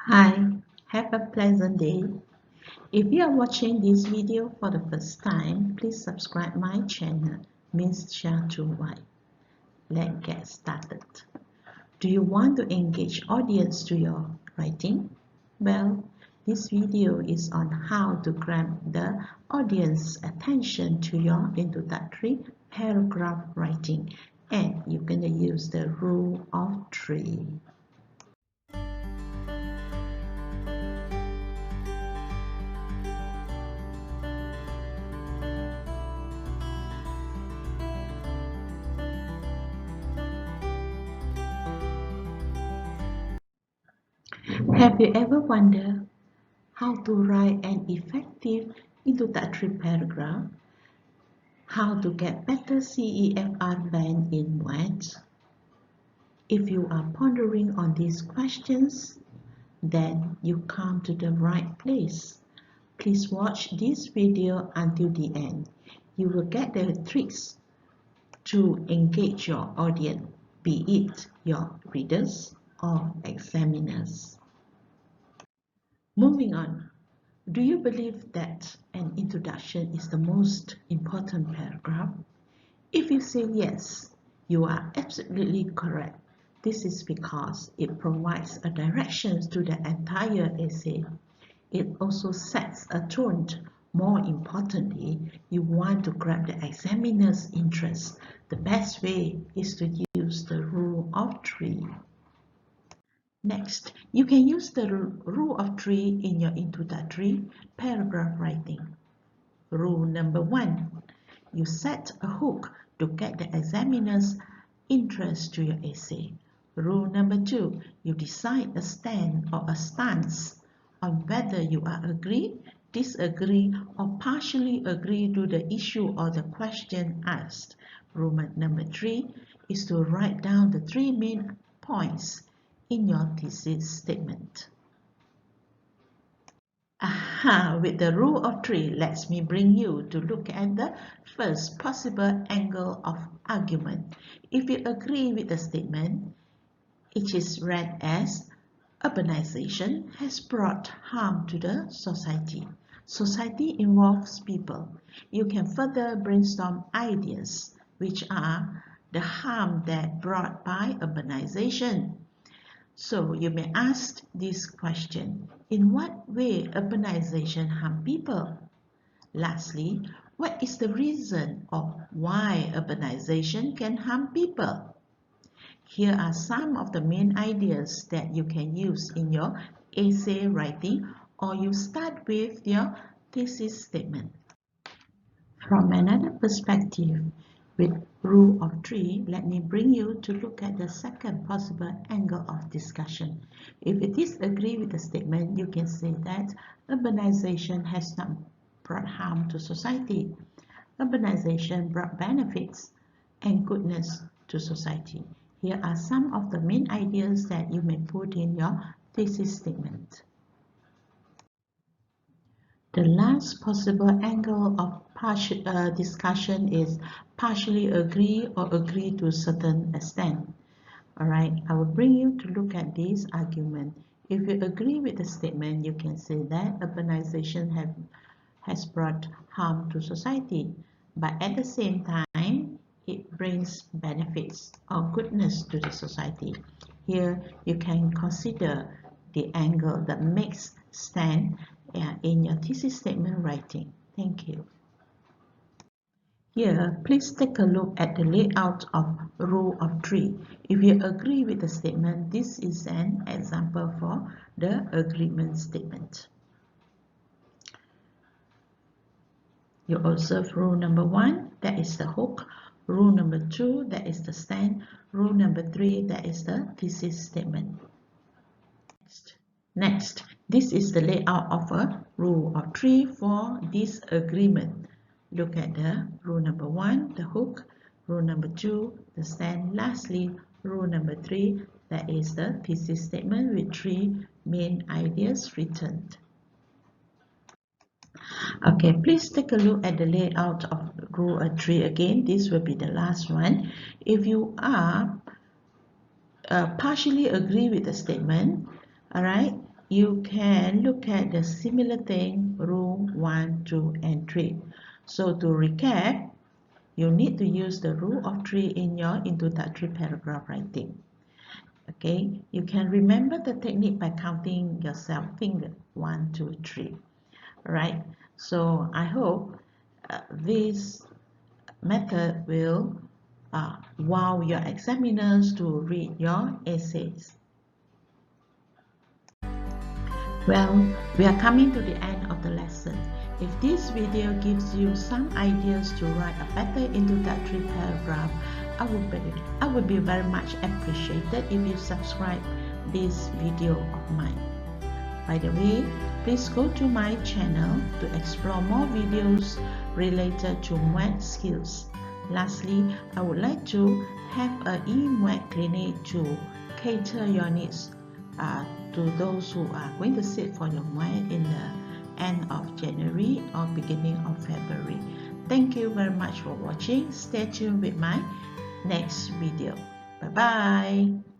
Hi, have a pleasant day. If you are watching this video for the first time, please subscribe my channel, Miss Chia to Wai. Let's get started. Do you want to engage audience to your writing? Well, this video is on how to grab the audience attention to your introductory paragraph writing, and you're going to use the rule of 3. Have you ever wondered how to write an effective introductory paragraph? How to get better CEFR band in Muet? If you are pondering on these questions, then you come to the right place. Please watch this video until the end. You will get the tricks to engage your audience, be it your readers or examiners. Moving on. Do you believe that an introduction is the most important paragraph? If you say yes, you are absolutely correct. This is because it provides a direction to the entire essay. It also sets a tone. More importantly, you want to grab the examiner's interest. The best way is to use the rule of 3. Next, you can use the rule of 3 in your introductory paragraph writing. Rule number 1. You set a hook to get the examiner's interest to your essay. Rule number 2. You decide a stand or a stance on whether you are agree, disagree, or partially agree to the issue or the question asked. Rule number 3 is to write down the 3 main points in your thesis statement. With the rule of 3, let me bring you to look at the first possible angle of argument. If you agree with the statement, it is read as urbanization has brought harm to the society. Society involves people. You can further brainstorm ideas which are the harm that brought by urbanization. So you may ask this question: in what way urbanization harm people? Lastly, what is the reason of why urbanization can harm people? Here are some of the main ideas that you can use in your essay writing, or you start with your thesis statement. From another perspective, with rule of 3, let me bring you to look at the second possible angle of discussion. If you disagree with the statement, you can say that urbanization has not brought harm to society. Urbanization brought benefits and goodness to society. Here are some of the main ideas that you may put in your thesis statement. The last possible angle of discussion is partially agree or agree to a certain extent. Alright, I will bring you to look at this argument. If you agree with the statement, you can say that urbanization has brought harm to society, but at the same time, it brings benefits or goodness to the society. Here, you can consider the angle that makes stand in your thesis statement writing. Thank you. Here, please take a look at the layout of rule of 3. If you agree with the statement, this is an example for the agreement statement. You observe rule number 1, that is the hook. Rule number 2, that is the stand. Rule number 3, that is the thesis statement. Next, this is the layout of a rule of 3 for this agreement. Look at the rule number 1, the hook. Rule number 2, the stand. Lastly, rule number 3, that is the thesis statement with 3 main ideas written. Okay, please take a look at the layout of rule of 3 again. This will be the last one. If you are partially agree with the statement, alright, you can look at the similar thing, rule 1, 2, and 3. So to recap, you need to use the rule of 3 in your introductory paragraph writing. Okay, you can remember the technique by counting yourself finger, 1, 2, 3. Right? So I hope this method will wow your examiners to read your essays. Well, we are coming to the end of the lesson. If this video gives you some ideas to write a better introductory paragraph, I would be very much appreciated if you subscribe this video of mine. By the way, please go to my channel to explore more videos related to Muet skills. Lastly, I would like to have an Muet clinic to cater your needs to those who are going to sit for your Muet in the end of January or beginning of February. Thank you very much for watching. Stay tuned with my next video. Bye-bye.